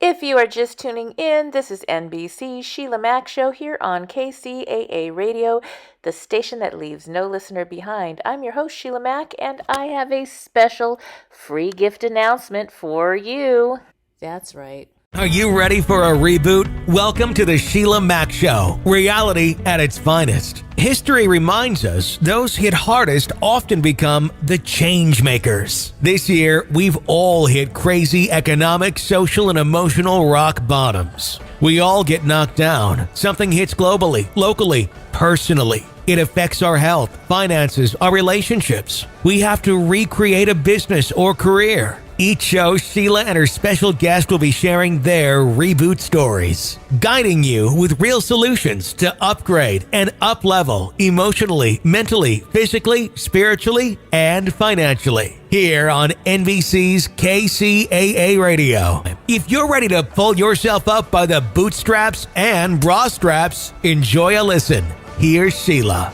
If you are just tuning in, this is NBC Sheila Mac Show here on KCAAradio, the station that leaves no listener behind. I'm your host, Sheila Mac, and I have a special free gift announcement for you. That's right. Are you ready for a reboot? Welcome to the Sheila Mac Show, reality at its finest. History reminds us those hit hardest often become the change makers. This year, we've all hit crazy economic, social, and emotional rock bottoms. We all get knocked down. Something hits globally, locally, personally. It affects our health, finances, our relationships. We have to recreate a business or career. Each show, Sheila and her special guest will be sharing their reboot stories, guiding you with real solutions to upgrade and up-level emotionally, mentally, physically, spiritually, and financially. Here on NBC's KCAA Radio. If you're ready to pull yourself up by the bootstraps and bra straps, enjoy a listen. Here's Sheila.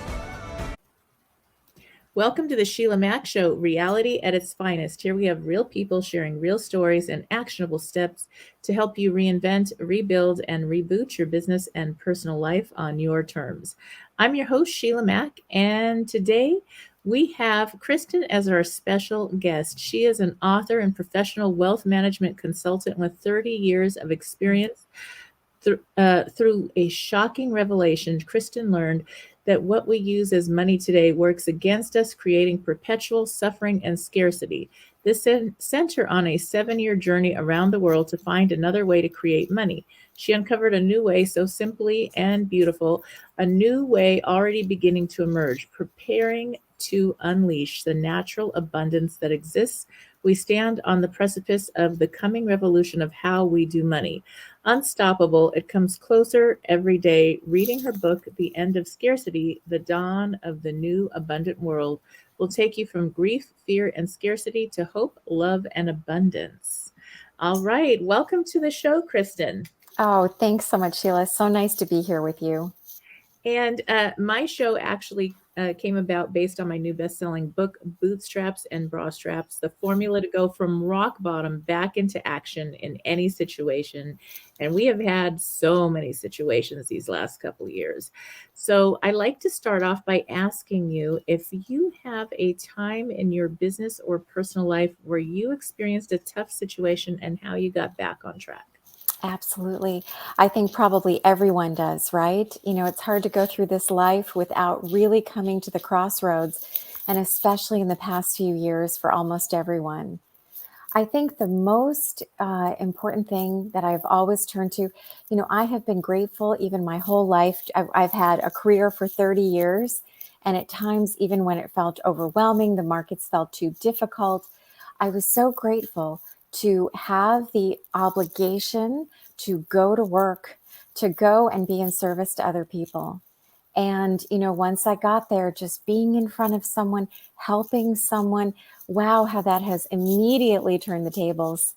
Welcome to the Sheila Mac Show, reality at its finest. Here we have real people sharing real stories and actionable steps to help you reinvent, rebuild, and reboot your business and personal life on your terms. I'm your host, Sheila Mac, and today we have Kristen as our special guest. She is an author and professional wealth management consultant with 30 years of experience. Through a shocking revelation, Kristen learned that what we use as money today works against us, creating perpetual suffering and scarcity. This sent her on a 7-year journey around the world to find another way to create money. She uncovered a new way so simply and beautiful, a new way already beginning to emerge, preparing to unleash the natural abundance that exists. We stand on the precipice of the coming revolution of how we do money. Unstoppable, it comes closer every day. Reading her book, The End of Scarcity, The Dawn of the New Abundant World, will take you from grief, fear, and scarcity to hope, love, and abundance. All right. Welcome to the show, Kristen. Oh, thanks so much, Sheila. So nice to be here with you. And my show actually came about based on my new best-selling book, Bootstraps and Bra Straps, the formula to go from rock bottom back into action in any situation. And we have had so many situations these last couple of years. So I like to start off by asking you if you have a time in your business or personal life where you experienced a tough situation and how you got back on track. Absolutely. I think probably everyone does, right? You know, it's hard to go through this life without really coming to the crossroads, and especially in the past few years for almost everyone. I think the most important thing that I've always turned to, you know, I have been grateful even my whole life. I've had a career for 30 years, and at times, even when it felt overwhelming, the markets felt too difficult, I was so grateful to have the obligation to go to work, to go and be in service to other people. And, you know, once I got there, just being in front of someone, helping someone, wow, how that has immediately turned the tables.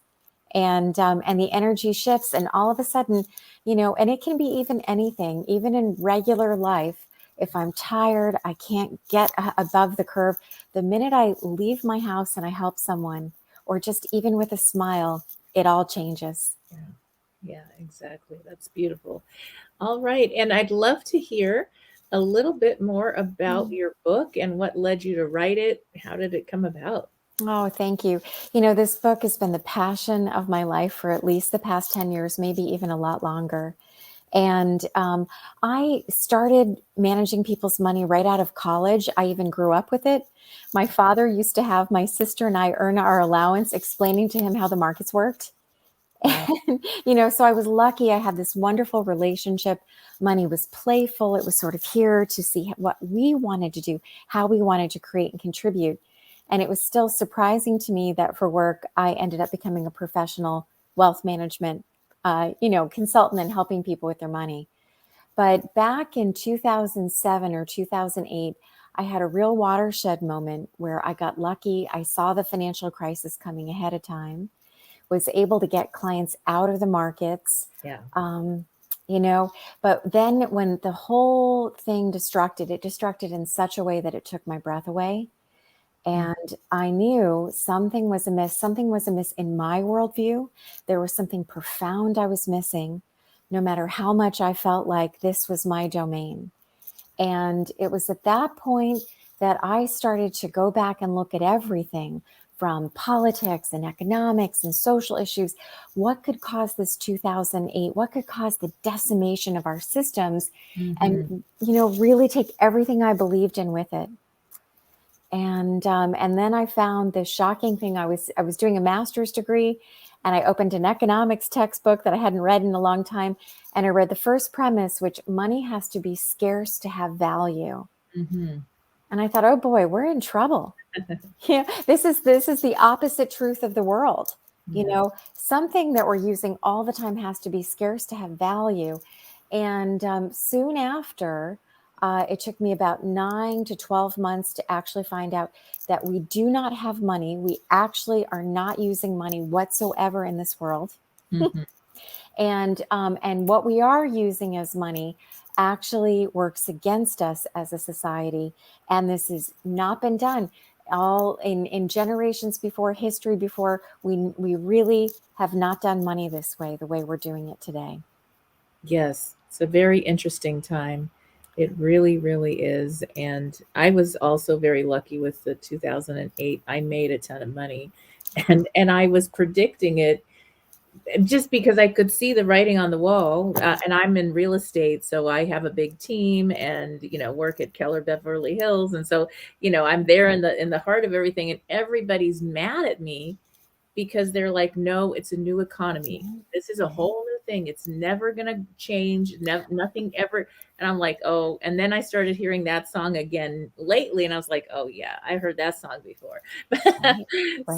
And the energy shifts. And all of a sudden, you know, and it can be even anything, even in regular life. If I'm tired, I can't get above the curve. The minute I leave my house and I help someone, or just even with a smile, it all changes. Yeah, exactly. That's beautiful. All right. And I'd love to hear a little bit more about your book and what led you to write it. How did it come about? Oh, thank you. You know, this book has been the passion of my life for at least the past 10 years, maybe even a lot longer. And I started managing people's money right out of college. I even grew up with it. My father used to have my sister and I earn our allowance, explaining to him how the markets worked. And, you know, so I was lucky. I had this wonderful relationship. Money was playful. It was sort of here to see what we wanted to do, how we wanted to create and contribute. And it was still surprising to me that for work, I ended up becoming a professional wealth management consultant and helping people with their money. But back in 2007 or 2008, I had a real watershed moment where I got lucky. I saw the financial crisis coming ahead of time, was able to get clients out of the markets. Yeah. But then when the whole thing it destructed in such a way that it took my breath away. And I knew something was amiss. Something was amiss in my worldview. There was something profound I was missing, no matter how much I felt like this was my domain. And it was at that point that I started to go back and look at everything from politics and economics and social issues. What could cause this 2008? What could cause the decimation of our systems? And, really take everything I believed in with it. And then I found this shocking thing. I was doing a master's degree, and I opened an economics textbook that I hadn't read in a long time. And I read the first premise, which money has to be scarce to have value. And I thought, oh boy, we're in trouble. This is the opposite truth of the world. Something that we're using all the time has to be scarce to have value. And soon after, it took me about 9 to 12 months to actually find out that we do not have money. We actually are not using money whatsoever in this world. And what we are using as money actually works against us as a society. And this has not been done. All in generations before, history before, we really have not done money this way, the way we're doing it today. Yes, it's a very interesting time. It really, really is. And I was also very lucky with the 2008. I made a ton of money, and I was predicting it just because I could see the writing on the wall. And I'm in real estate, so I have a big team, and work at Keller Beverly Hills, and so I'm there in the heart of everything, and everybody's mad at me because they're like, no, it's a new economy. This is a whole new thing. It's never going to change. Nothing ever. And I'm like, oh, and then I started hearing that song again lately. And I was like, oh yeah, I heard that song before. Right.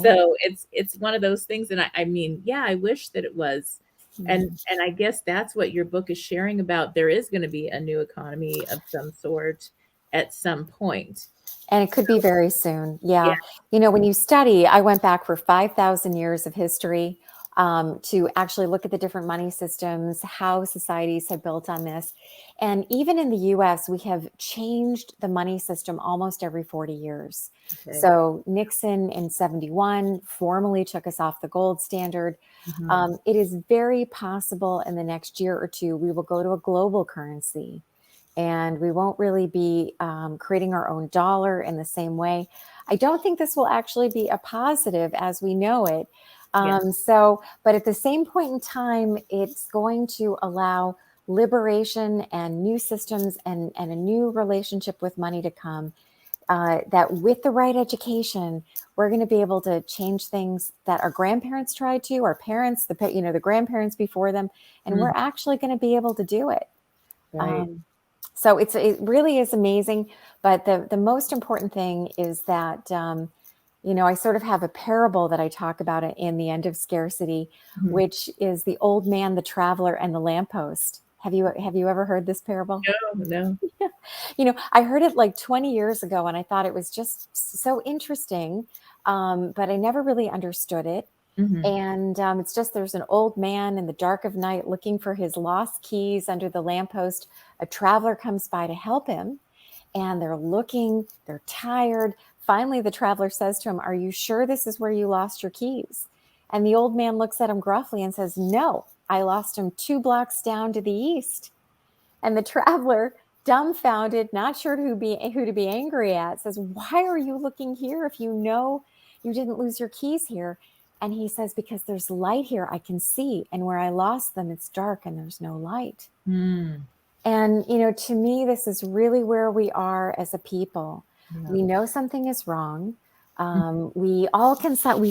So it's one of those things. And I mean, yeah, I wish that it was. And I guess that's what your book is sharing about. There is going to be a new economy of some sort at some point. And it could be very soon. Yeah. When you study, I went back for 5,000 years of history to actually look at the different money systems, how societies have built on this. And even in the US, we have changed the money system almost every 40 years. Okay. So Nixon in 71 formally took us off the gold standard. It is very possible in the next year or two, we will go to a global currency. And we won't really be creating our own dollar in the same way. I don't think this will actually be a positive as we know it. But at the same point in time, it's going to allow liberation and new systems and a new relationship with money to come. That with the right education, we're going to be able to change things that our grandparents tried to, our parents, the grandparents before them, and we're actually going to be able to do it. Right. So it really is amazing. But the most important thing is that, I sort of have a parable that I talk about in the end of Scarcity, which is the old man, the traveler, and the lamppost. Have you ever heard this parable? No. I heard it like 20 years ago, and I thought it was just so interesting, but I never really understood it. And it's just, there's an old man in the dark of night looking for his lost keys under the lamppost. A traveler comes by to help him, and they're looking, they're tired. Finally, the traveler says to him, "Are you sure this is where you lost your keys?" And the old man looks at him gruffly and says, "No, I lost them 2 blocks down to the east." And the traveler, dumbfounded, not sure who to be angry at, says, "Why are you looking here if you know you didn't lose your keys here?" And he says, "Because there's light here, I can see. And where I lost them, it's dark and there's no light." And, to me, this is really where we are as a people. Yeah. We know something is wrong. We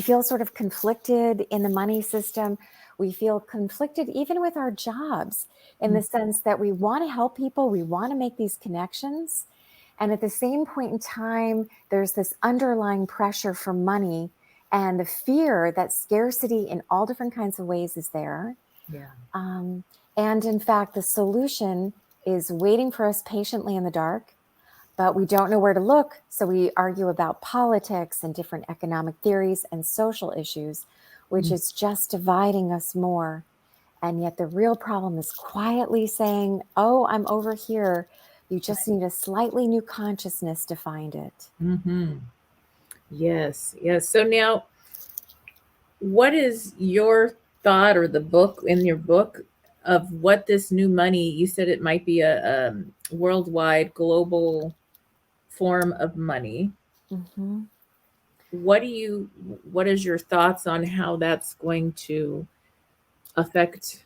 feel sort of conflicted in the money system. We feel conflicted even with our jobs in the sense that we want to help people. We want to make these connections. And at the same point in time, there's this underlying pressure for money and the fear that scarcity in all different kinds of ways is there. Yeah. And in fact, the solution is waiting for us patiently in the dark, but we don't know where to look. So we argue about politics and different economic theories and social issues, which is just dividing us more. And yet the real problem is quietly saying, "Oh, I'm over here." You just need a slightly new consciousness to find it. Yes, yes. So now, what is your thought or the book in your book of what this new money? You said it might be a worldwide, global form of money. Hmm. What do you? What is your thoughts on how that's going to affect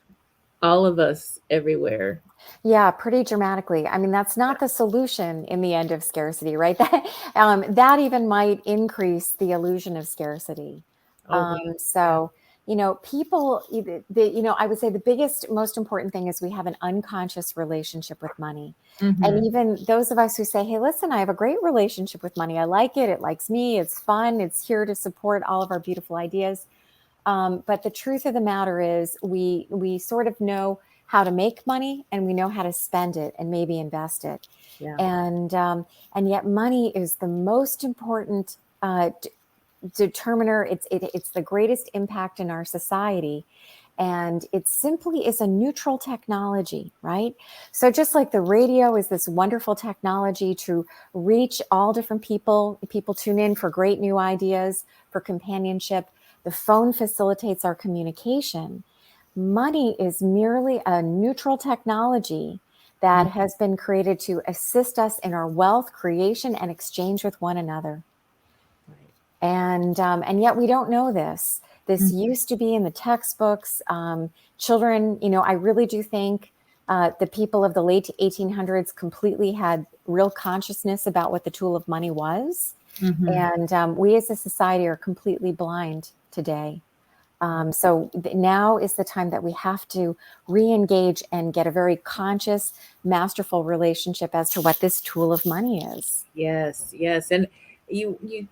all of us everywhere? Yeah, pretty dramatically. I mean, that's not the solution in the end of scarcity, right? That even might increase the illusion of scarcity. Oh wow! Yeah. So, people, I would say the biggest, most important thing is we have an unconscious relationship with money. Mm-hmm. And even those of us who say, hey, listen, I have a great relationship with money. I like it. It likes me. It's fun. It's here to support all of our beautiful ideas. But the truth of the matter is, we sort of know how to make money and we know how to spend it and maybe invest it, Yeah. and yet money is the most important determiner. It's the greatest impact in our society, and it simply is a neutral technology, right? So just like the radio is this wonderful technology to reach all different people tune in for great new ideas, for companionship. The phone facilitates our communication. Money is merely a neutral technology that Mm, has been created to assist us in our wealth creation and exchange with one another. right. And yet we don't know this. This Mm, used to be in the textbooks. Children, I really do think the people of the late 1800s completely had real consciousness about what the tool of money was. mm-hmm. And we as a society are completely blind today. Now is the time that we have to re-engage and get a very conscious, masterful relationship as to what this tool of money is. Yes, yes. And you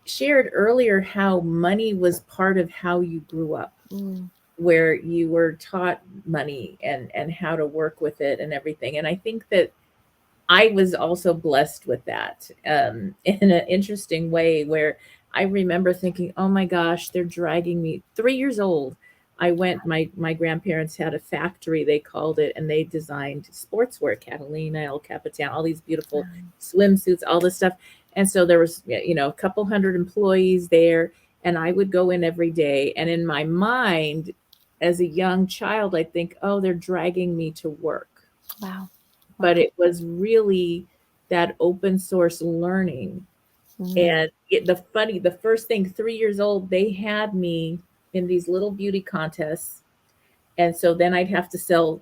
shared earlier how money was part of how you grew up, Mm, where you were taught money and how to work with it and everything. And I think that I was also blessed with that in an interesting way where I remember thinking, oh my gosh, they're dragging me 3 years old. I went, my grandparents had a factory, they called it, and they designed sportswear, Catalina, El Capitan, all these beautiful swimsuits, all this stuff. And so there was, a couple hundred employees there, and I would go in every day. And in my mind, as a young child, I think, oh, they're dragging me to work, wow. but Wow. it was really that open source learning. Mm, And the first thing, 3 years old, they had me in these little beauty contests. And so then I'd have to sell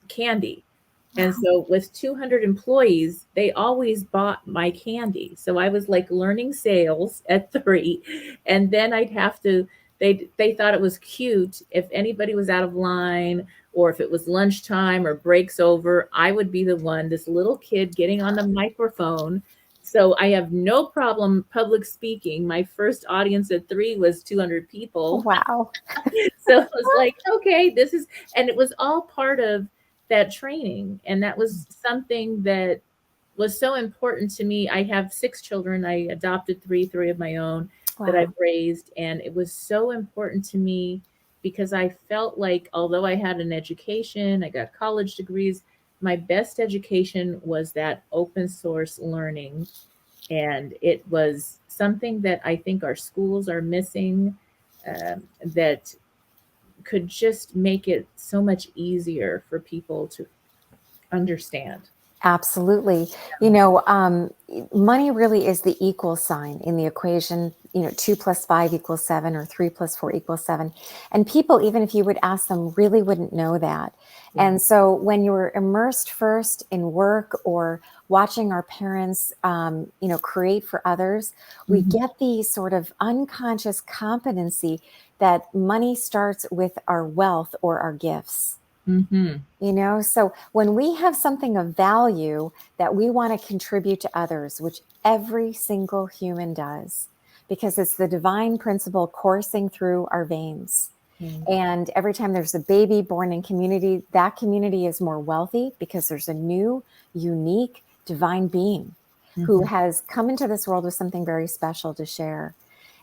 candy. And wow. so with 200 employees, they always bought my candy. So I was like learning sales at 3. And then I'd have to, they thought it was cute if anybody was out of line or if it was lunchtime or breaks over, I would be the one, this little kid getting on the microphone. So I have no problem public speaking. My first audience at 3 was 200 people. Wow. So it was like, okay, this is, and it was all part of that training. And that was something that was so important to me. I have 6 children. I adopted three of my own that Wow. I've raised. And it was so important to me because I felt like, although I had an education, I got college degrees, my best education was that open source learning. And it was something that I think our schools are missing. That could just make it so much easier for people to understand. Absolutely. Money really is the equal sign in the equation, 2 + 5 = 7 or 3 + 4 = 7. And people, even if you would ask them, really wouldn't know that. Yeah. And so when you're immersed first in work or watching our parents, create for others, we Mhm. get the sort of unconscious competency that money starts with our wealth or our gifts. Mhm. So when we have something of value that we want to contribute to others, which every single human does, because it's the divine principle coursing through our veins. Mm. And every time there's a baby born in community, that community is more wealthy because there's a new, unique, divine being who Mhm. has come into this world with something very special to share.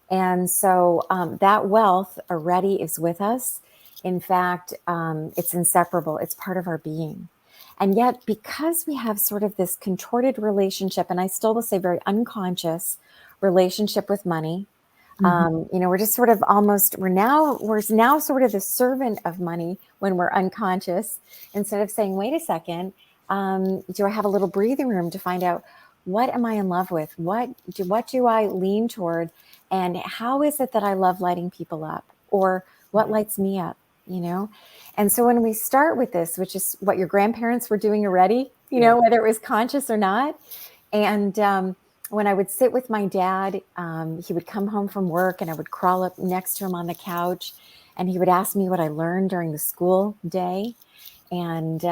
And so that wealth already is with us. In fact, it's inseparable. It's part of our being. And yet, because we have sort of this contorted relationship, and I still will say very unconscious relationship with money, we're just sort of we're now sort of the servant of money when we're unconscious, instead of saying, wait a second, do I have a little breathing room to find out, what am I in love with? What do I lean toward? And how is it that I love lighting people up? Or what lights me up, And so when we start with this, which is what your grandparents were doing already, whether it was conscious or not. And when I would sit with my dad, he would come home from work and I would crawl up next to him on the couch and he would ask me what I learned during the school day. And,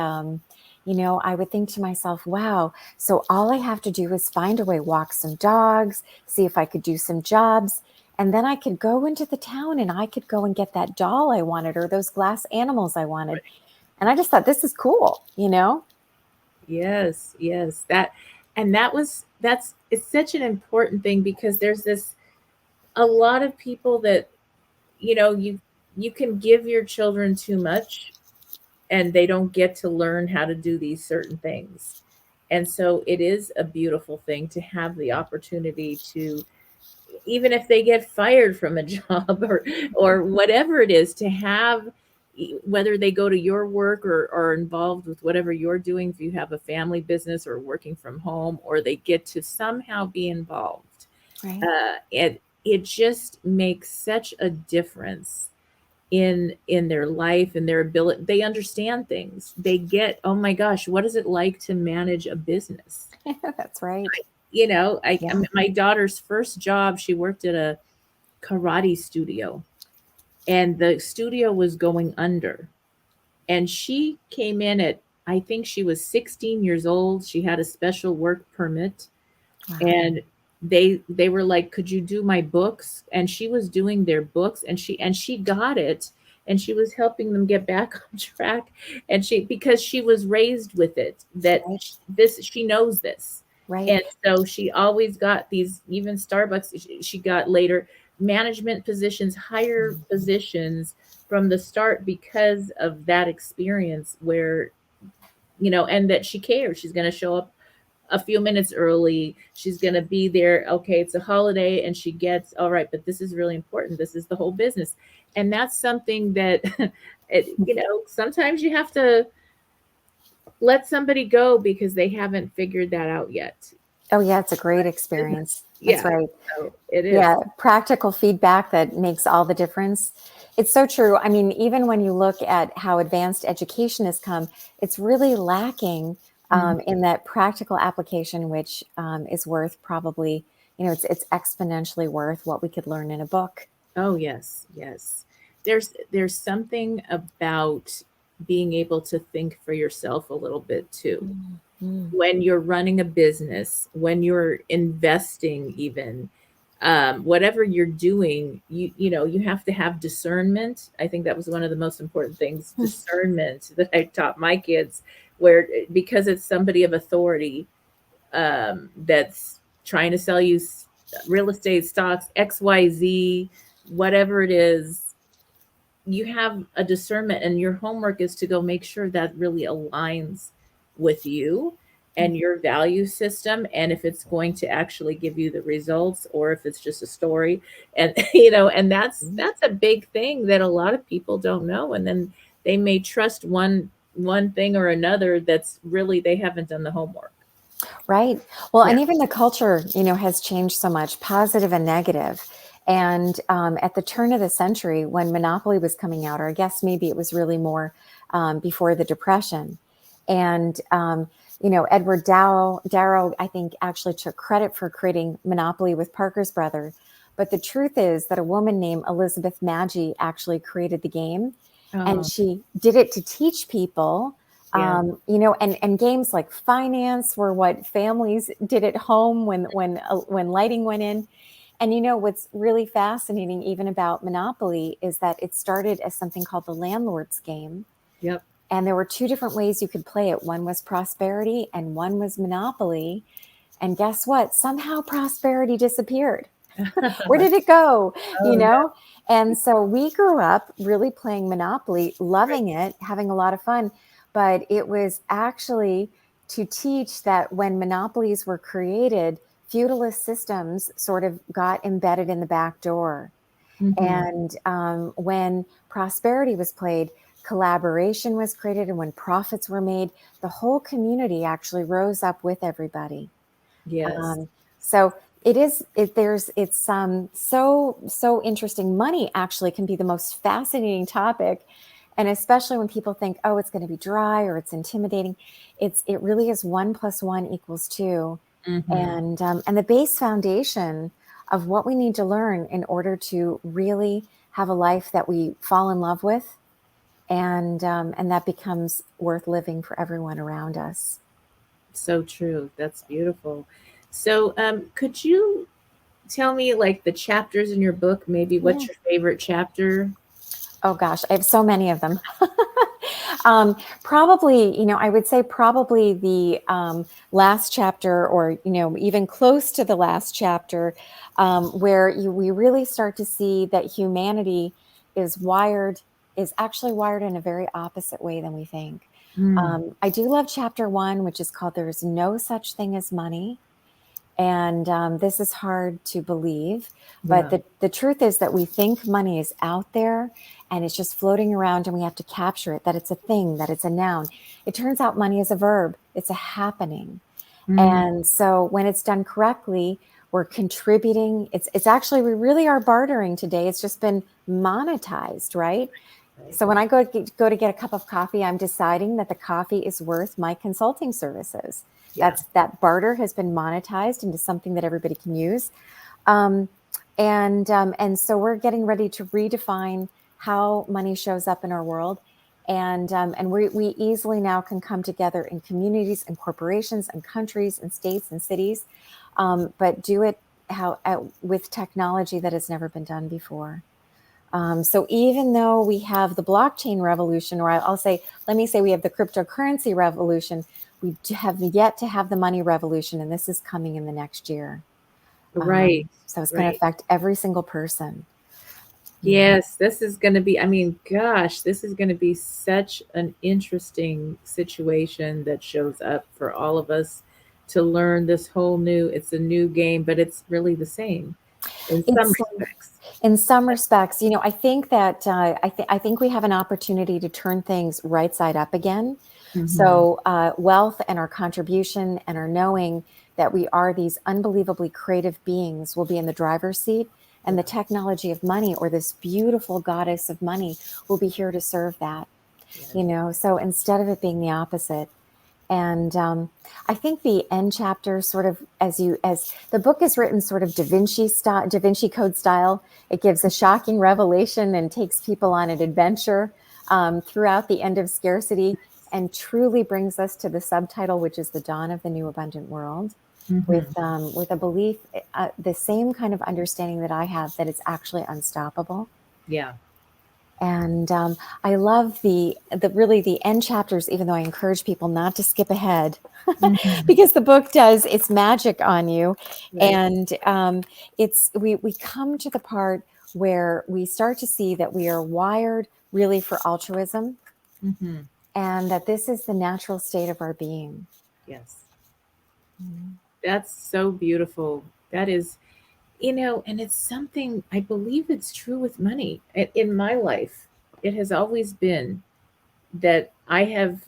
I would think to myself, wow, so all I have to do is find a way, walk some dogs, see if I could do some jobs. And then I could go into the town and I could go and get that doll I wanted or those glass animals I wanted. Right. And I just thought, this is cool, Yes. It's such an important thing, because there's a lot of people that, you can give your children too much and they don't get to learn how to do these certain things. And so it is a beautiful thing to have the opportunity to, even if they get fired from a job or whatever it is, to have, whether they go to your work or are involved with whatever you're doing, if you have a family business or working from home, or they get to somehow be involved. Right. It just makes such a difference in their life and their ability. They understand things. They get, oh my gosh, what is it like to manage a business? That's right. My daughter's first job, she worked at a karate studio and the studio was going under. And she came in at, I think she was 16 years old. She had a special work permit. Wow. And they were like, could you do my books? And she was doing their books and she got it. And she was helping them get back on track. And because she was raised with it, that she knows this. Right. And so she always got these, even Starbucks, she got later management positions, higher positions from the start because of that experience where, and that she cares. She's going to show up a few minutes early. She's going to be there. Okay, it's a holiday and she gets, all right, but this is really important. This is the whole business. And that's something that, sometimes you have to let somebody go because they haven't figured that out yet. Oh yeah, it's a great experience. That's right. So it is. Yeah, practical feedback that makes all the difference. It's so true. I mean, even when you look at how advanced education has come, it's really lacking in that practical application, which is worth probably, it's exponentially worth what we could learn in a book. Oh, yes. There's something about being able to think for yourself a little bit too. When you're running a business, when you're investing, even whatever you're doing, you have to have discernment. I think that was one of the most important things, discernment, that I taught my kids, where, because it's somebody of authority that's trying to sell you real estate, stocks, XYZ, whatever it is, you have a discernment, and your homework is to go make sure that really aligns with you and your value system, and if it's going to actually give you the results or if it's just a story. And and that's a big thing that a lot of people don't know, and then they may trust one thing or another that's really, they haven't done the homework. Right. Well, and even the culture, has changed so much, positive and negative. And at the turn of the century, when Monopoly was coming out, or I guess maybe it was really more before the Depression, and Edward Darrow, I think, actually took credit for creating Monopoly with Parker's brother. But the truth is that a woman named Elizabeth Magie actually created the game. And she did it to teach people, and games like finance were what families did at home when lighting went in. And what's really fascinating even about Monopoly is that it started as something called the landlord's game. Yep. And there were two different ways you could play it. One was prosperity and one was Monopoly. And guess what? Somehow prosperity disappeared. Where did it go? No. And so we grew up really playing Monopoly, loving it, having a lot of fun. but it was actually to teach that when monopolies were created, feudalist systems sort of got embedded in the back door. And when prosperity was played, collaboration was created, and when profits were made, the whole community actually rose up with everybody. Yes. So it's so interesting. Money actually can be the most fascinating topic. And especially when people think, oh, it's going to be dry or it's intimidating. It really is 1 + 1 = 2. And the base foundation of what we need to learn in order to really have a life that we fall in love with, and that becomes worth living for everyone around us. So true. That's beautiful. So, could you tell me like the chapters in your book? Maybe what's Yeah. your favorite chapter? Oh gosh, I have so many of them. Probably, I would say probably the last chapter, or even close to the last chapter, where we really start to see that humanity is actually wired in a very opposite way than we think. I do love chapter 1, which is called "There is no such thing as money." And this is hard to believe, but Yeah. the truth is that we think money is out there and it's just floating around, and we have to capture it, that it's a thing, that it's a noun. It turns out money is a verb. It's a happening. And so when it's done correctly, we're contributing. It's actually, we really are bartering today. It's just been monetized, right? So when I go to get a cup of coffee, I'm deciding that the coffee is worth my consulting services. Yeah. That barter has been monetized into something that everybody can use. And so we're getting ready to redefine how money shows up in our world. And we easily now can come together in communities and corporations and countries and states and cities, but do it with technology that has never been done before. So even though we have the blockchain revolution, or let me say we have the cryptocurrency revolution, we have yet to have the money revolution, and this is coming in the next year. Right. So it's going to affect every single person. Yes, this is going to be, I mean, gosh, this is going to be such an interesting situation that shows up for all of us to learn this whole it's a new game, but it's really the same in some It's respects. In some respects, I think that I think we have an opportunity to turn things right side up again. So wealth and our contribution and our knowing that we are these unbelievably creative beings will be in the driver's seat, and the technology of money, or this beautiful goddess of money, will be here to serve that. So instead of it being the opposite. And I think the end chapter, sort of as the book is written sort of Da Vinci Code style, it gives a shocking revelation and takes people on an adventure throughout the end of scarcity, and truly brings us to the subtitle, which is the dawn of the new abundant world, with a belief, the same kind of understanding that I have, that it's actually unstoppable. Yeah. And I love the end chapters, even though I encourage people not to skip ahead, because the book does its magic on you. Right. And we come to the part where we start to see that we are wired really for altruism, and that this is the natural state of our being. Yes. That's so beautiful. That is, and it's something, I believe it's true with money. In my life, it has always been that I have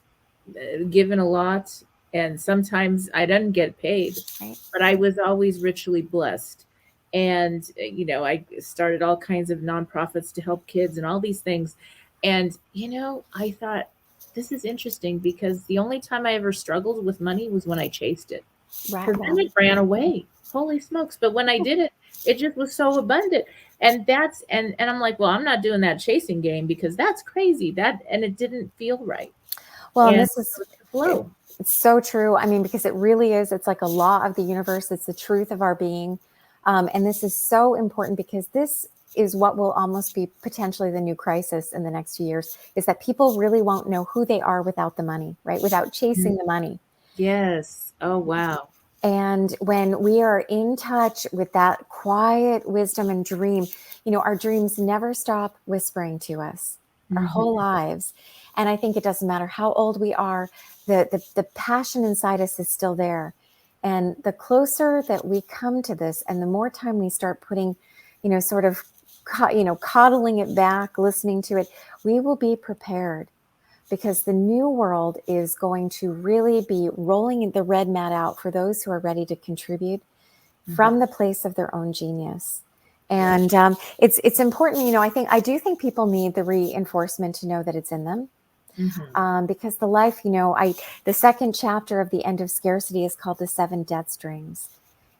given a lot, and sometimes I didn't get paid, Right. but I was always richly blessed. And, I started all kinds of nonprofits to help kids and all these things. And, I thought, this is interesting, because the only time I ever struggled with money was when I chased it. Right. Because then it ran away. Holy smokes. But when I did it, it just was so abundant. And and I'm like, well, I'm not doing that chasing game, because that's crazy. And it didn't feel right. Well, and And this is the flow. It's so true. I mean, because it really is, it's like a law of the universe. It's the truth of our being. And this is so important, because this is what will almost be potentially the new crisis in the next few years, is that people really won't know who they are without the money, right? Without chasing the money. Yes. Oh, wow. And when we are in touch with that quiet wisdom and dream, our dreams never stop whispering to us our whole lives. And I think it doesn't matter how old we are, the passion inside us is still there. And the closer that we come to this and the more time we start putting, sort of, coddling it back, listening to it, we will be prepared, because the new world is going to really be rolling the red mat out for those who are ready to contribute from the place of their own genius. And it's important, I do think people need the reinforcement to know that it's in them. Because the life, the second chapter of the End of Scarcity is called The 7 Debt Strings.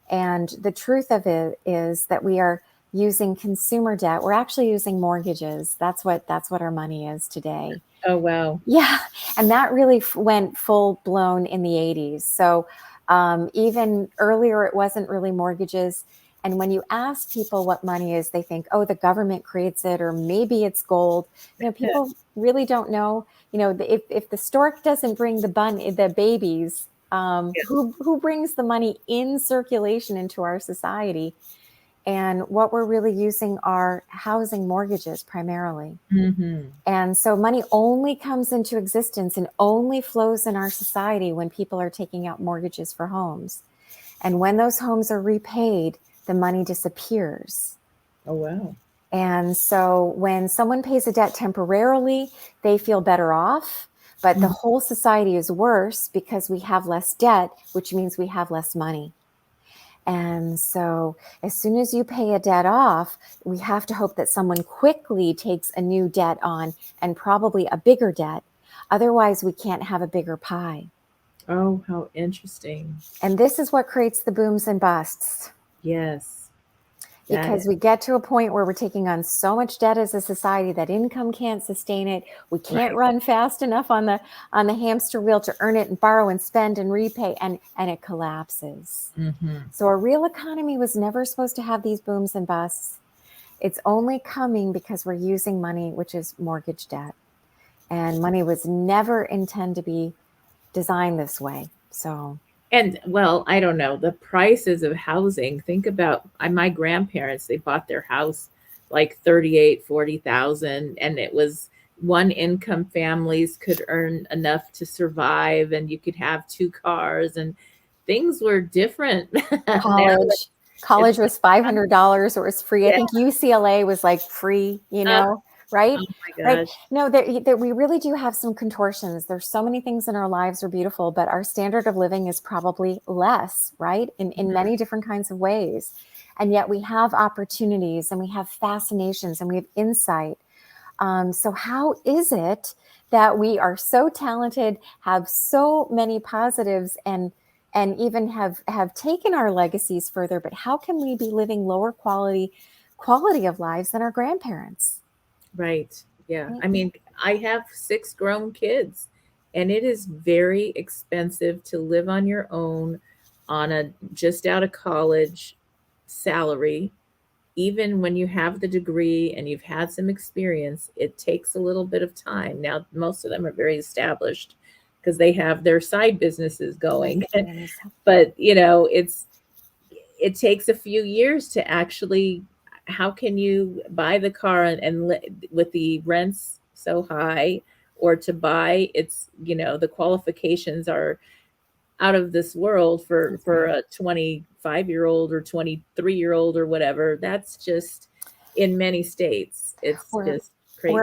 And the truth of it is that we are using consumer debt. We're actually using mortgages. That's what our money is today. Oh, wow. Yeah. And that really went full blown in the 80s. So even earlier, it wasn't really mortgages. And when you ask people what money is, they think, oh, the government creates it, or maybe it's gold. People really don't know. If the stork doesn't bring the babies, who brings the money in circulation into our society? And what we're really using are housing mortgages primarily. And so money only comes into existence and only flows in our society when people are taking out mortgages for homes. And when those homes are repaid, the money disappears. Oh, wow. And so when someone pays a debt temporarily, they feel better off, but the whole society is worse because we have less debt, which means we have less money. And so as soon as you pay a debt off, we have to hope that someone quickly takes a new debt on, and probably a bigger debt. Otherwise, we can't have a bigger pie. Oh, how interesting. And this is what creates the booms and busts. Yes. Because we get to a point where we're taking on so much debt as a society that income can't sustain it. We can't run fast enough on the hamster wheel to earn it and borrow and spend and repay, and it collapses. So a real economy was never supposed to have these booms and busts. It's only coming because we're using money, which is mortgage debt. And money was never intended to be designed this way. So... And well, I don't know, the prices of housing. Think about my grandparents, they bought their house like 38, 40,000, and it was one income families could earn enough to survive, and you could have 2 cars, and things were different. College was $500 or it was free. I think UCLA was like free, right? Oh my Right. gosh. No, that we really do have some contortions. There's so many things in our lives are beautiful, but our standard of living is probably less, right? In many different kinds of ways. And yet we have opportunities, and we have fascinations, and we have insight. So how is it that we are so talented, have so many positives, and even have taken our legacies further, but how can we be living lower quality of lives than our grandparents? Right. Yeah. I mean, I have 6 grown kids, and it is very expensive to live on your own on a just out of college salary. Even when you have the degree and you've had some experience, it takes a little bit of time. Now, most of them are very established because they have their side businesses going. But, it takes a few years to actually, how can you buy the car and with the rents so high, or to buy it's, the qualifications are out of this world for a 25-year-old or 23-year-old or whatever. That's just in many states. It's just crazy.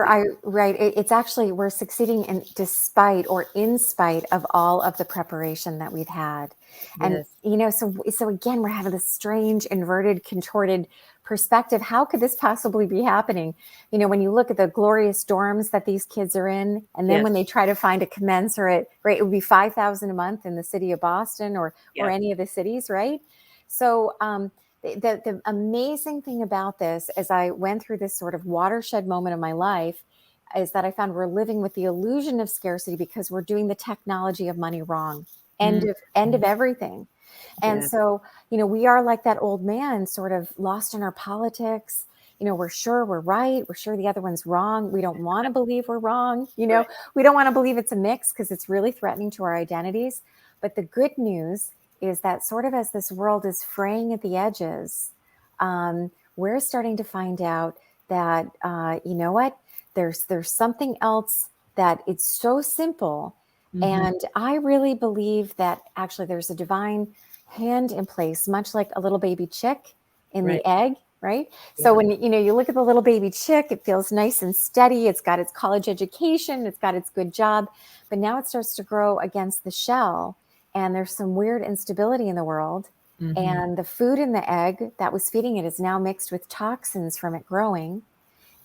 It's actually, we're succeeding despite or in spite of all of the preparation that we've had. And, so again, we're having this strange, inverted, contorted perspective. How could this possibly be happening? When you look at the glorious dorms that these kids are in, and then when they try to find a commensurate, right, it would be $5,000 a month in the city of Boston or any of the cities, right? So, the amazing thing about this, as I went through this sort of watershed moment of my life, is that I found we're living with the illusion of scarcity because we're doing the technology of money wrong. End of everything. And so, we are like that old man, sort of lost in our politics. We're sure we're right. We're sure the other one's wrong. We don't want to believe we're wrong. We don't want to believe it's a mix because it's really threatening to our identities. But the good news is that sort of as this world is fraying at the edges, we're starting to find out that, there's something else that it's so simple. And I really believe that actually there's a divine hand in place, much like a little baby chick in Right. the egg, right? Yeah. So when you look at the little baby chick, it feels nice and steady. It's got its college education, it's got its good job, but now it starts to grow against the shell, and there's some weird instability in the world. And the food in the egg that was feeding it is now mixed with toxins from it growing,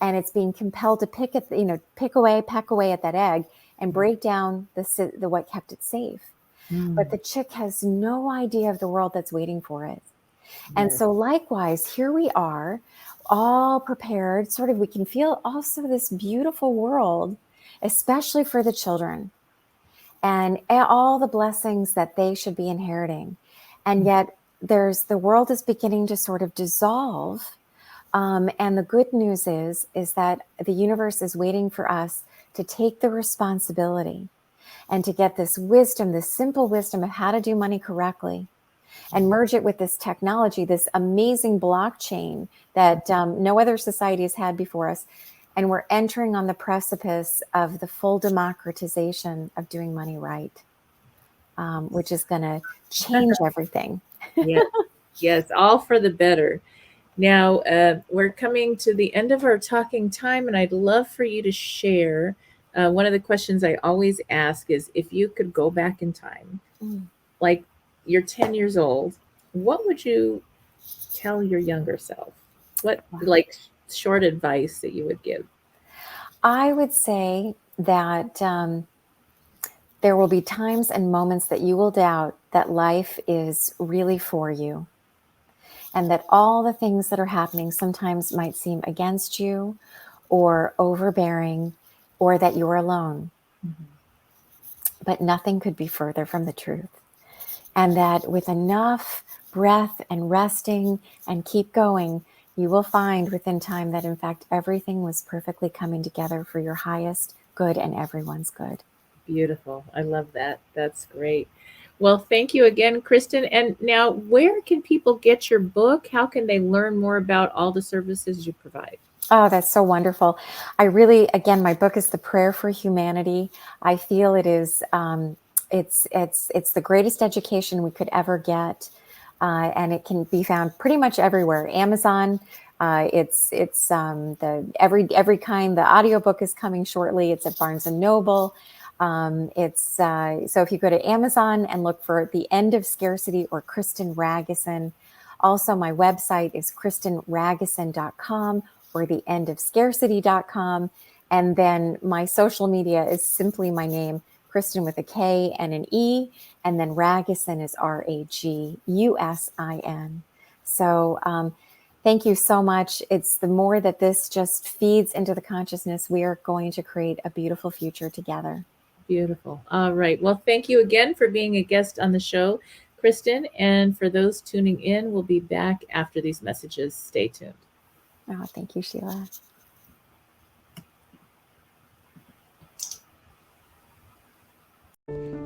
and it's being compelled to peck away at that egg and break down the what kept it safe. But the chick has no idea of the world that's waiting for it. And so likewise, here we are, all prepared, sort of, we can feel also this beautiful world, especially for the children, and all the blessings that they should be inheriting. And yet the world is beginning to sort of dissolve. And the good news is that the universe is waiting for us to take the responsibility and to get this wisdom, this simple wisdom of how to do money correctly, and merge it with this technology, this amazing blockchain that no other society has had before us. And we're entering on the precipice of the full democratization of doing money right, which is going to change everything. Yes, all for the better. Now, we're coming to the end of our talking time, and I'd love for you to share. One of the questions I always ask is, if you could go back in time, like you're 10 years old, what would you tell your younger self? What, like, short advice that you would give? I would say that there will be times and moments that you will doubt that life is really for you, and that all the things that are happening sometimes might seem against you or overbearing, or that you're alone. But nothing could be further from the truth. And that with enough breath and resting and keep going, you will find within time that in fact everything was perfectly coming together for your highest good and everyone's good. Beautiful. I love that. That's great. Well, thank you again, Kristen. And now, where can people get your book? How can they learn more about all the services you provide? Oh, that's so wonderful. I really, again, my book is The Prayer for Humanity. I feel it is, it's the greatest education we could ever get. And it can be found pretty much everywhere. Amazon, it's every kind. The audiobook is coming shortly. It's at Barnes and Noble. So if you go to Amazon and look for The End of Scarcity or Kristen Ragusin. Also, my website is kristenragusin.com or theendofscarcity.com. And then my social media is simply my name, Kristen with a K and an E, and then Ragusin is Ragusin. So thank you so much. It's the more that this just feeds into the consciousness, we are going to create a beautiful future together. Beautiful. All right. Well, thank you again for being a guest on the show, Kristen. And for those tuning in, we'll be back after these messages. Stay tuned. Oh, thank you, Sheila.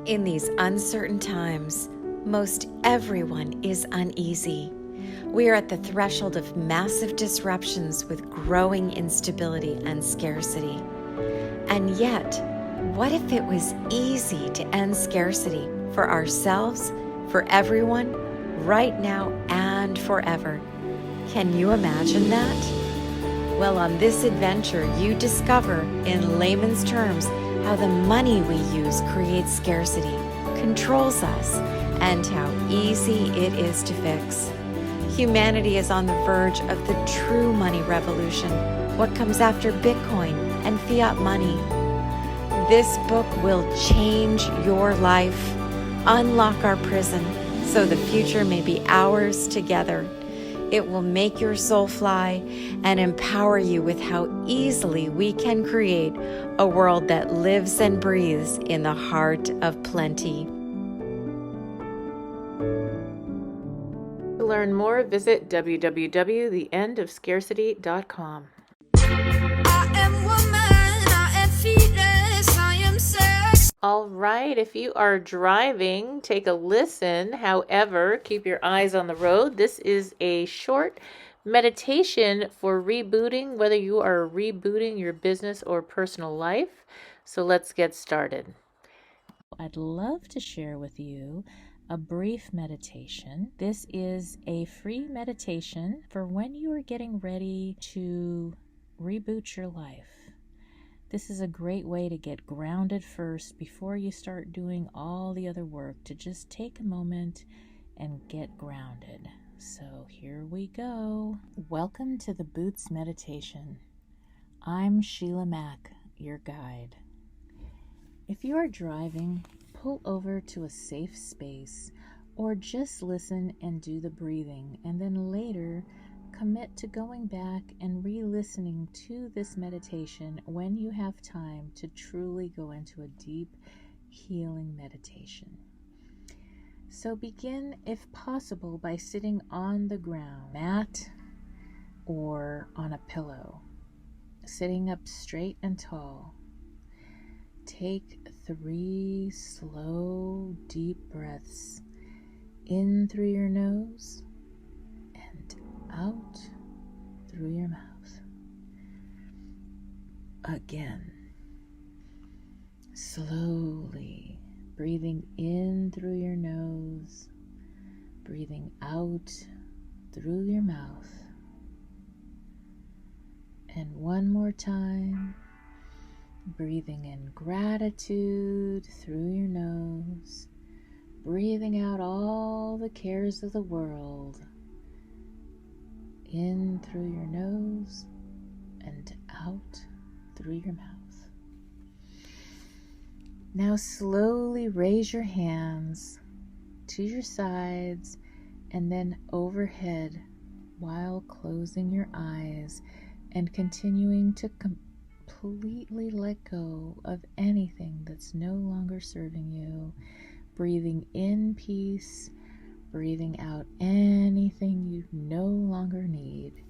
In these uncertain times, most everyone is uneasy. We are at the threshold of massive disruptions with growing instability and scarcity. And yet, what if it was easy to end scarcity for ourselves, for everyone, right now and forever? Can you imagine that? Well, on this adventure, you discover, in layman's terms, how the money we use creates scarcity, controls us, and how easy it is to fix. Humanity is on the verge of the true money revolution, what comes after Bitcoin and fiat money. This book will change your life, unlock our prison, so the future may be ours together. It will make your soul fly and empower you with how easily we can create a world that lives and breathes in the heart of plenty. To learn more, visit www.theendofscarcity.com. All right, if you are driving, take a listen. However, keep your eyes on the road. This is a short meditation for rebooting, whether you are rebooting your business or personal life. So let's get started. I'd love to share with you a brief meditation. This is a free meditation for when you are getting ready to reboot your life. This is a great way to get grounded first before you start doing all the other work, to just take a moment and get grounded. So here we go. Welcome to the Boots Meditation. I'm Sheila Mac, your guide. If you are driving, pull over to a safe space or just listen and do the breathing, and then later commit to going back and re-listening to this meditation when you have time to truly go into a deep healing meditation. So begin, if possible, by sitting on the ground, mat, or on a pillow, sitting up straight and tall. Take 3 slow, deep breaths in through your nose and out through your mouth. Again, slowly breathing in through your nose, breathing out through your mouth. And one more time, breathing in gratitude through your nose, breathing out all the cares of the world in through your nose and out through your mouth. Now slowly raise your hands to your sides and then overhead while closing your eyes and continuing to completely let go of anything that's no longer serving you. Breathing in peace, breathing out anything you no longer need.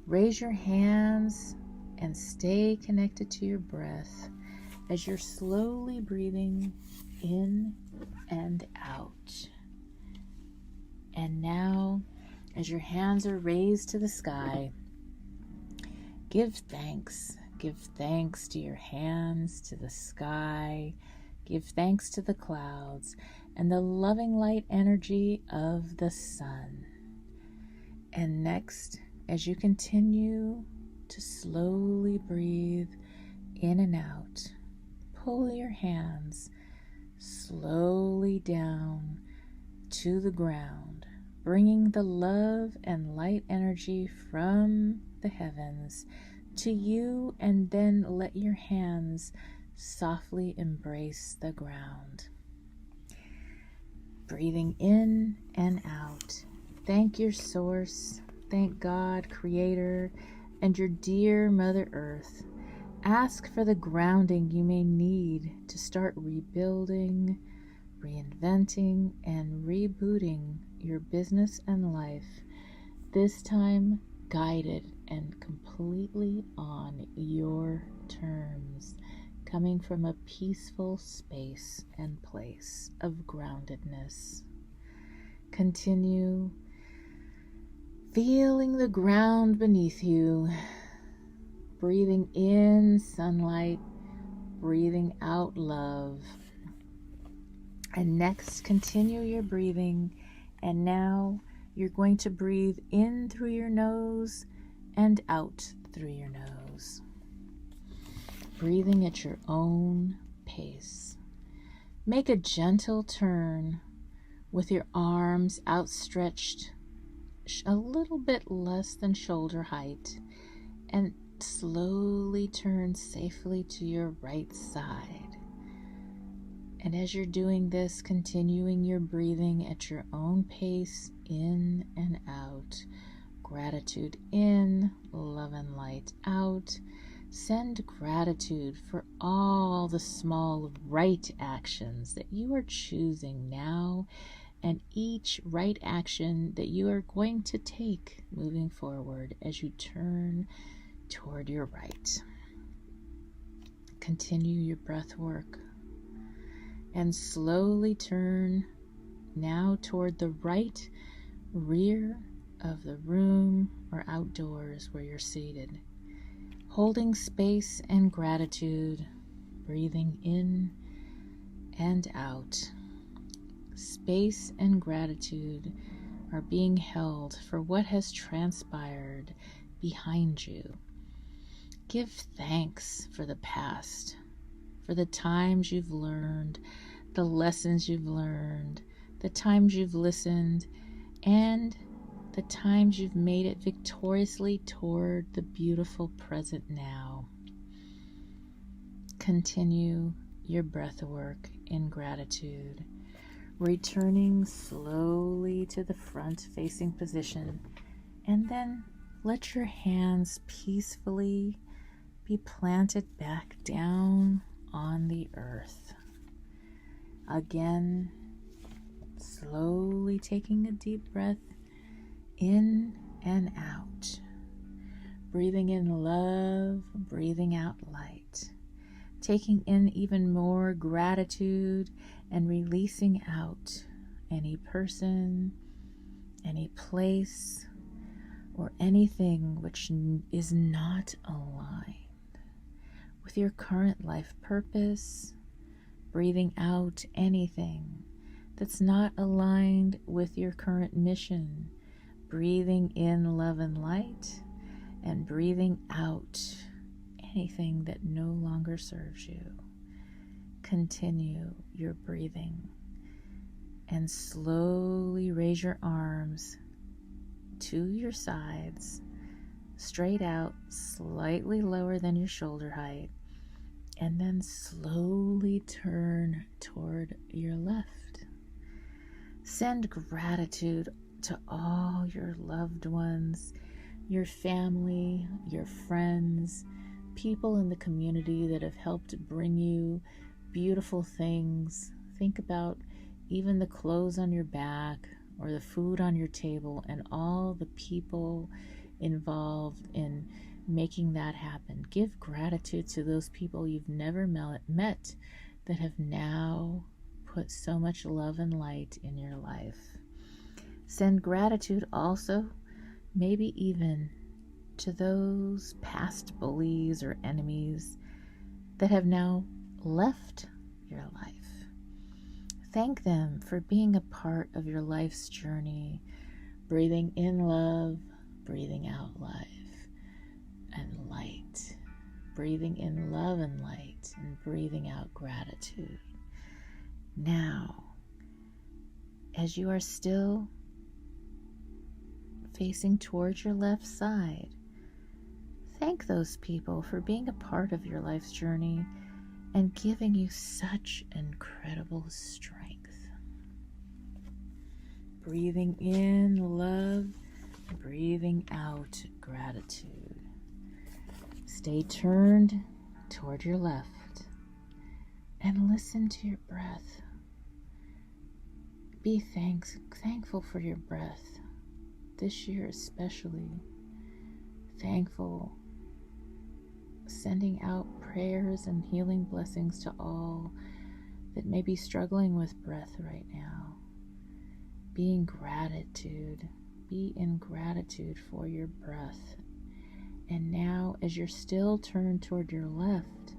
Raise your hands and stay connected to your breath as you're slowly breathing in and out. And now, as your hands are raised to the sky, give thanks. Give thanks to your hands, to the sky. Give thanks to the clouds and the loving light energy of the sun. And next, as you continue to slowly breathe in and out, pull your hands slowly down to the ground, bringing the love and light energy from the heavens to you, and then let your hands softly embrace the ground. Breathing in and out. Thank your source, thank God, Creator, and your dear Mother Earth. Ask for the grounding you may need to start rebuilding, reinventing, and rebooting your business and life, this time guided and completely on your terms, coming from a peaceful space and place of groundedness. Continue feeling the ground beneath you, breathing in sunlight, breathing out love. And next, continue your breathing, and now you're going to breathe in through your nose and out through your nose. Breathing at your own pace. Make a gentle turn with your arms outstretched a little bit less than shoulder height, and slowly turn safely to your right side. And as you're doing this, continuing your breathing at your own pace, in and out. Gratitude in, love and light out. Send gratitude for all the small right actions that you are choosing now, and each right action that you are going to take moving forward as you turn toward your right. Continue your breath work and slowly turn now toward the right rear of the room or outdoors where you're seated, holding space and gratitude breathing in and out. Space and gratitude are being held for what has transpired behind you. Give thanks for the past, for the times you've learned, the lessons you've learned, the times you've listened, and the times you've made it victoriously toward the beautiful present now. Continue your breath work in gratitude, returning slowly to the front-facing position, and then let your hands peacefully be planted back down on the earth. Again, slowly taking a deep breath in and out. Breathing in love, breathing out light. Taking in even more gratitude and releasing out any person, any place, or anything which is not aligned with your current life purpose. Breathing out anything that's not aligned with your current mission. Breathing in love and light, and breathing out anything that no longer serves you. Continue your breathing and slowly raise your arms to your sides, straight out, slightly lower than your shoulder height, and then slowly turn toward your left. Send gratitude to all your loved ones, your family, your friends, people in the community that have helped bring you beautiful things. Think about even the clothes on your back or the food on your table and all the people involved in making that happen. Give gratitude to those people you've never met that have now put so much love and light in your life. Send gratitude also, maybe even to those past bullies or enemies that have now left your life. Thank them for being a part of your life's journey, breathing in love, breathing out life and light, breathing in love and light, and breathing out gratitude. Now, as you are still facing towards your left side, thank those people for being a part of your life's journey and giving you such incredible strength. Breathing in love, breathing out gratitude. Stay turned toward your left and listen to your breath. Be thankful for your breath. This year especially, thankful, sending out prayers and healing blessings to all that may be struggling with breath right now. Be in gratitude for your breath. And now, as you're still turned toward your left,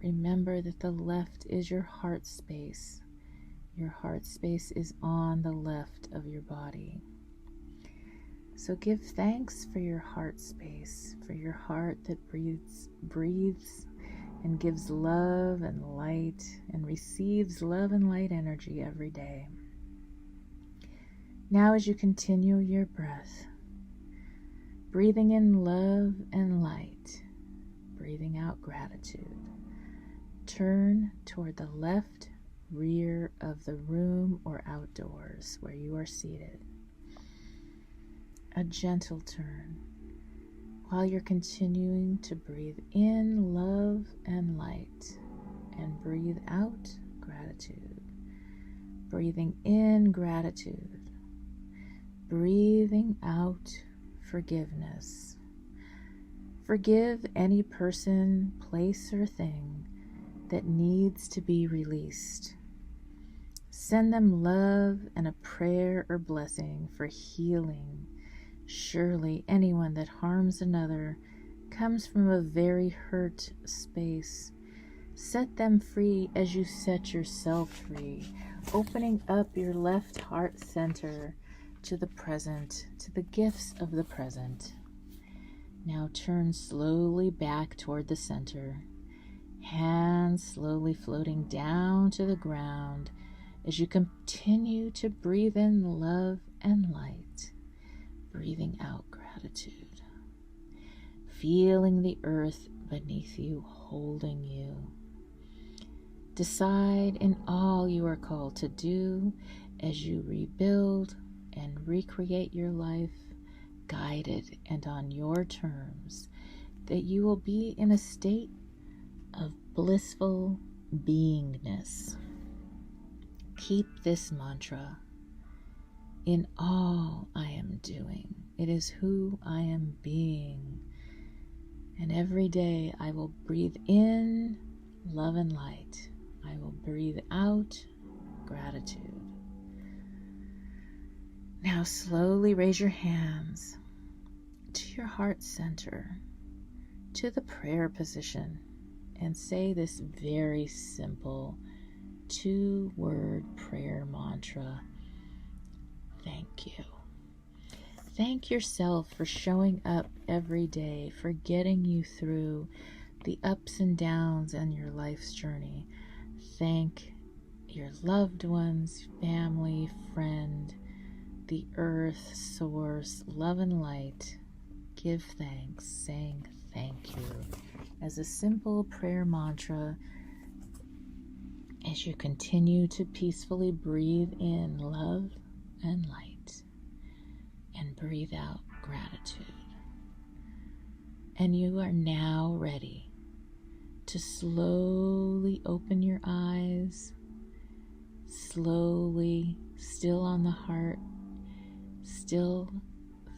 remember that the left is your heart space. Your heart space is on the left of your body. So give thanks for your heart space, for your heart that breathes and gives love and light and receives love and light energy every day. Now as you continue your breath, breathing in love and light, breathing out gratitude, turn toward the left rear of the room or outdoors where you are seated. A gentle turn while you're continuing to breathe in love and light and breathe out gratitude. Breathing in gratitude, breathing out forgiveness. Forgive any person, place, or thing that needs to be released. Send them love and a prayer or blessing for healing. Surely anyone that harms another comes from a very hurt space Set them free as you set yourself free, opening up your left heart center to the present, to the gifts of the present. Now turn slowly back toward the center, hands slowly floating down to the ground as you continue to breathe in love and light, breathing out gratitude, feeling the earth beneath you holding you. Decide in all you are called to do as you rebuild and recreate your life, guided and on your terms, that you will be in a state of blissful beingness. Keep this mantra: in all I am doing, it is who I am being. And every day I will breathe in love and light. I will breathe out gratitude. Now slowly raise your hands to your heart center, to the prayer position, and say this very simple 2-word prayer mantra: thank you. Thank yourself for showing up every day, for getting you through the ups and downs on your life's journey. Thank your loved ones, family, friend, the earth, source, love and light. Give thanks, saying thank you as a simple prayer mantra as you continue to peacefully breathe in love and light and breathe out gratitude. And you are now ready to slowly open your eyes, slowly, still on the heart, still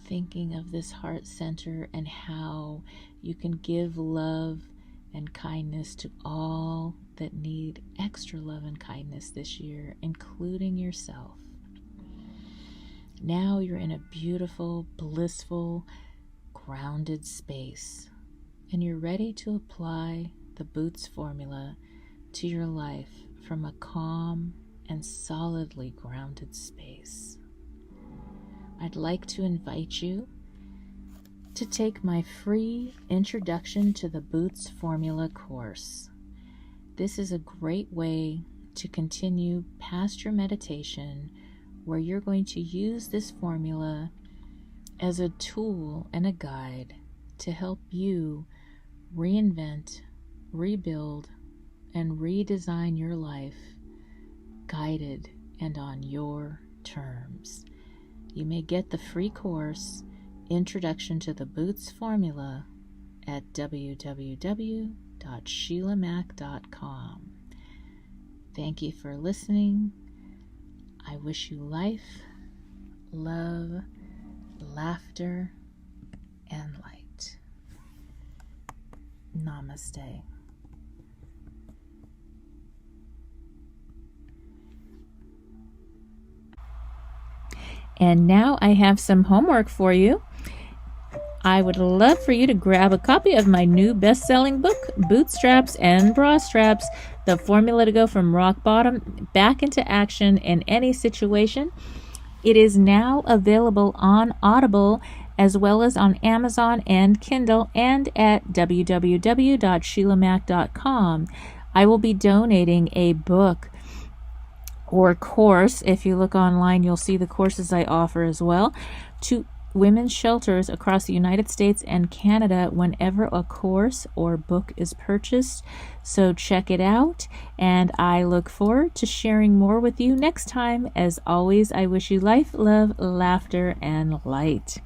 thinking of this heart center and how you can give love and kindness to all that need extra love and kindness this year, including yourself. Now you're in a beautiful, blissful, grounded space, and you're ready to apply the Boots formula to your life from a calm and solidly grounded space. I'd like to invite you to take my free Introduction to the Boots Formula course. This is a great way to continue past your meditation, where you're going to use this formula as a tool and a guide to help you reinvent, rebuild, and redesign your life, guided and on your terms. You may get the free course, Introduction to the Boots Formula, at www.sheilamac.com. Thank you for listening. I wish you life, love, laughter, and light. Namaste. And now I have some homework for you. I would love for you to grab a copy of my new best-selling book, Bootstraps and Bra Straps, the formula to go from rock bottom back into action in any situation. It is now available on Audible, as well as on Amazon and Kindle, and at www.sheilamac.com. I will be donating a book or course. If you look online, you'll see the courses I offer as well, to women's shelters across the United States and Canada whenever a course or book is purchased. So check it out, and I look forward to sharing more with you next time. As always, I wish you life, love, laughter, and light.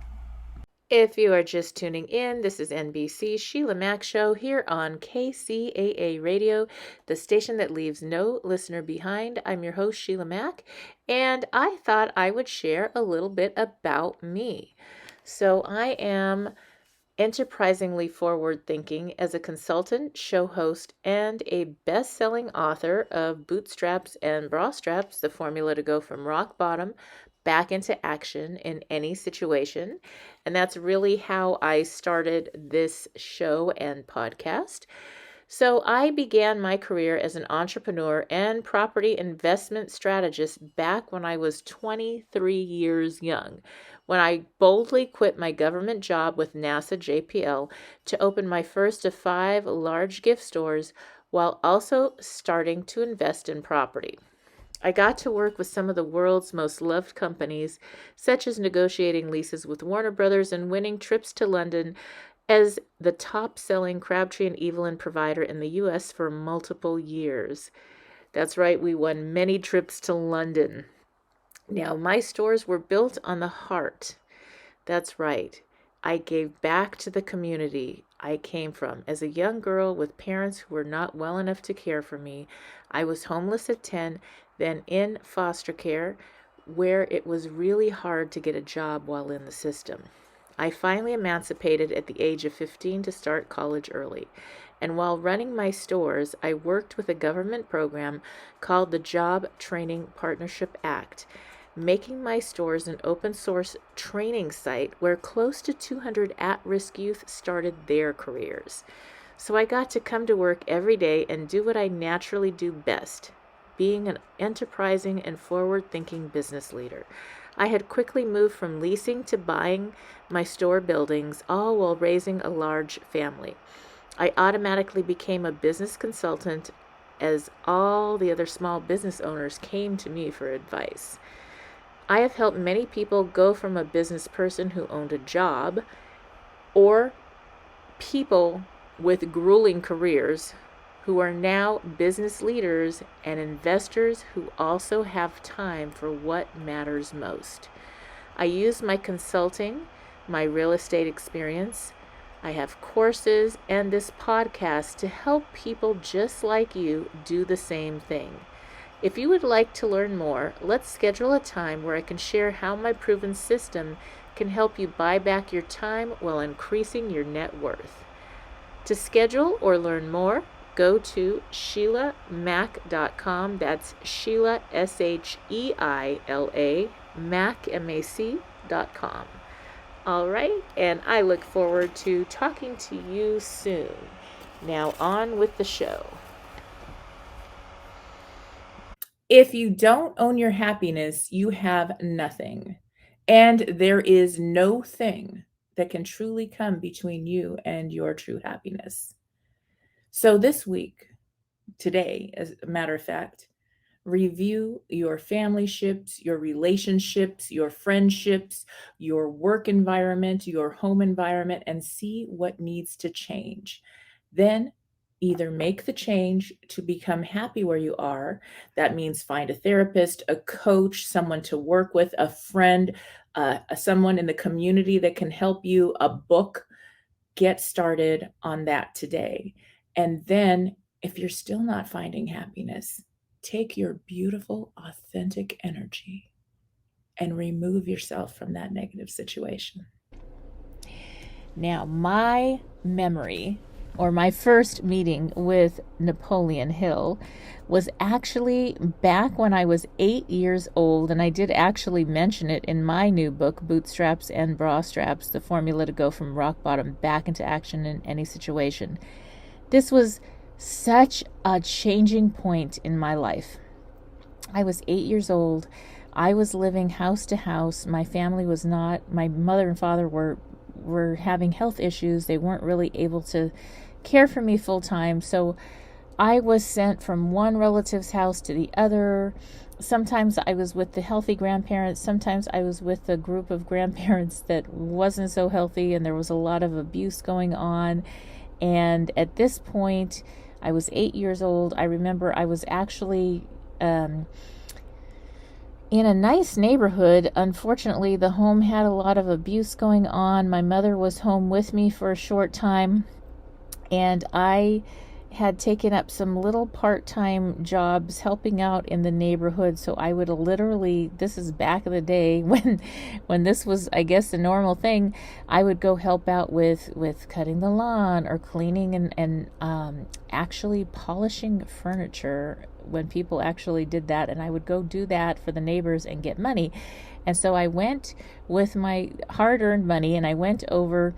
If you are just tuning in, this is NBC Sheila Mac Show here on KCAAradio, the station that leaves no listener behind. I'm your host, Sheila Mac, and I thought I would share a little bit about me. So I am enterprisingly forward-thinking as a consultant, show host, and a best-selling author of Bootstraps and Bra Straps, the formula to go from rock bottom back into action in any situation. And that's really how I started this show and podcast. So I began my career as an entrepreneur and property investment strategist back when I was 23 years young, when I boldly quit my government job with NASA JPL to open my first of 5 large gift stores while also starting to invest in property. I got to work with some of the world's most loved companies, such as negotiating leases with Warner Brothers and winning trips to London as the top-selling Crabtree and Evelyn provider in the U.S. for multiple years. That's right, we won many trips to London. Now, my stores were built on the heart. That's right. I gave back to the community I came from. As a young girl with parents who were not well enough to care for me, I was homeless at 10, then in foster care, where it was really hard to get a job while in the system. I finally emancipated at the age of 15 to start college early. And while running my stores, I worked with a government program called the Job Training Partnership Act, making my stores an open source training site where close to 200 at-risk youth started their careers. So I got to come to work every day and do what I naturally do best, being an enterprising and forward-thinking business leader. I had quickly moved from leasing to buying my store buildings, all while raising a large family. I automatically became a business consultant as all the other small business owners came to me for advice. I have helped many people go from a business person who owned a job or people with grueling careers who are now business leaders and investors who also have time for what matters most. I use my consulting, my real estate experience, I have courses, and this podcast to help people just like you do the same thing. If you would like to learn more, let's schedule a time where I can share how my proven system can help you buy back your time while increasing your net worth. To schedule or learn more, go to SheilaMac.com. That's Sheila, Sheila, Mac, MAC.com. All right, and I look forward to talking to you soon. Now on with the show. If you don't own your happiness, you have nothing. And there is no thing that can truly come between you and your true happiness. So this week, today, as a matter of fact, review your family ships, your relationships, your friendships, your work environment, your home environment, and see what needs to change. Then either make the change to become happy where you are. That means find a therapist, a coach, someone to work with, a friend, someone in the community that can help you, a book. Get started on that today. And then if you're still not finding happiness, take your beautiful, authentic energy and remove yourself from that negative situation. Now, my memory, or my first meeting with Napoleon Hill, was actually back when I was 8 years old, and I did actually mention it in my new book, Bootstraps and Bra Straps, the formula to go from rock bottom back into action in any situation. This was such a changing point in my life. I was 8 years old. I was living house to house. My family was not, my mother and father were having health issues. They weren't really able to care for me full time. So I was sent from one relative's house to the other. Sometimes I was with the healthy grandparents. Sometimes I was with a group of grandparents that wasn't so healthy, and there was a lot of abuse going on. And at this point, I was 8 years old. I remember I was actually in a nice neighborhood. Unfortunately, the home had a lot of abuse going on. My mother was home with me for a short time, and I had taken up some little part-time jobs helping out in the neighborhood. So I would literally, this is back in the day when this was, I guess, a normal thing, I would go help out with cutting the lawn or cleaning and actually polishing furniture when people actually did that. And I would go do that for the neighbors and get money. And so I went with my hard-earned money, and I went over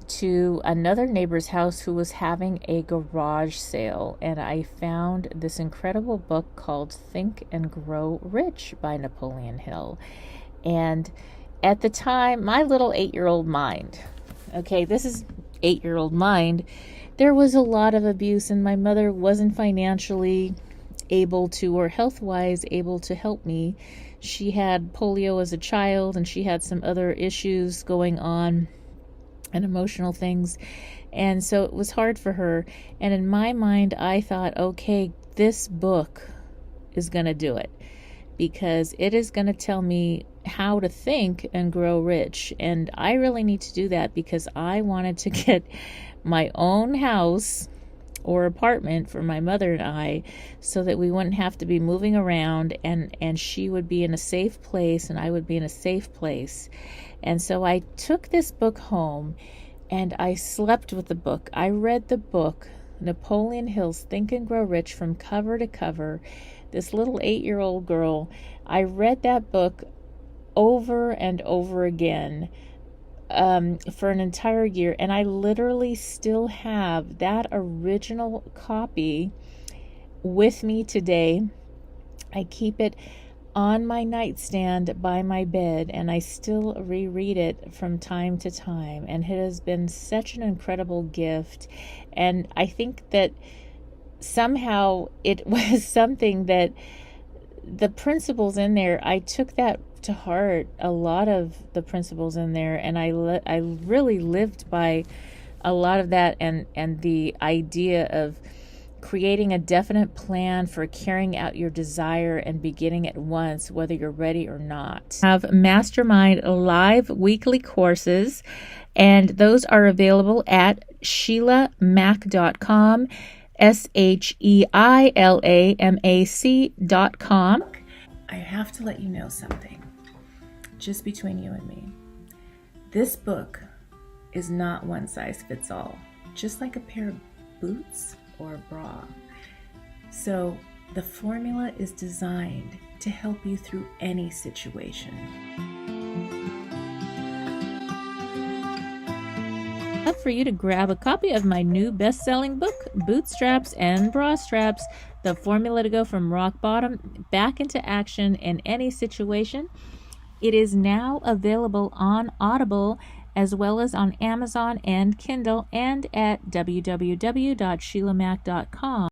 to another neighbor's house who was having a garage sale, and I found this incredible book called Think and Grow Rich by Napoleon Hill. And at the time, my little 8-year-old mind, okay, this is 8-year-old mind, there was a lot of abuse, and my mother wasn't financially able to, or health-wise able to help me. She had polio as a child, and she had some other issues going on and emotional things, and so it was hard for her. And in my mind, I thought, okay, this book is going to do it, because it is going to tell me how to think and grow rich. And I really need to do that, because I wanted to get my own house or apartment for my mother and I, so that we wouldn't have to be moving around, and she would be in a safe place and I would be in a safe place. And so I took this book home and I slept with the book. I read the book, Napoleon Hill's Think and Grow Rich, from cover to cover. This little 8-year-old girl, I read that book over and over again for an entire year, and I literally still have that original copy with me today. I keep it on my nightstand by my bed, and I still reread it from time to time, and it has been such an incredible gift. And I think that somehow it was something that the principles in there, I took that to heart, a lot of the principles in there, and I really lived by a lot of that, and the idea of creating a definite plan for carrying out your desire and beginning at once, whether you're ready or not. I have Mastermind live weekly courses, and those are available at SheilaMac.com, SheilaMac.com. I have to let you know something, just between you and me. This book is not one size fits all, just like a pair of boots or a bra. So the formula is designed to help you through any situation. Up for you to grab a copy of my new best-selling book, Bootstraps and Bra Straps, the formula to go from rock bottom back into action in any situation. It is now available on Audible, as well as on Amazon and Kindle, and at www.sheilamac.com.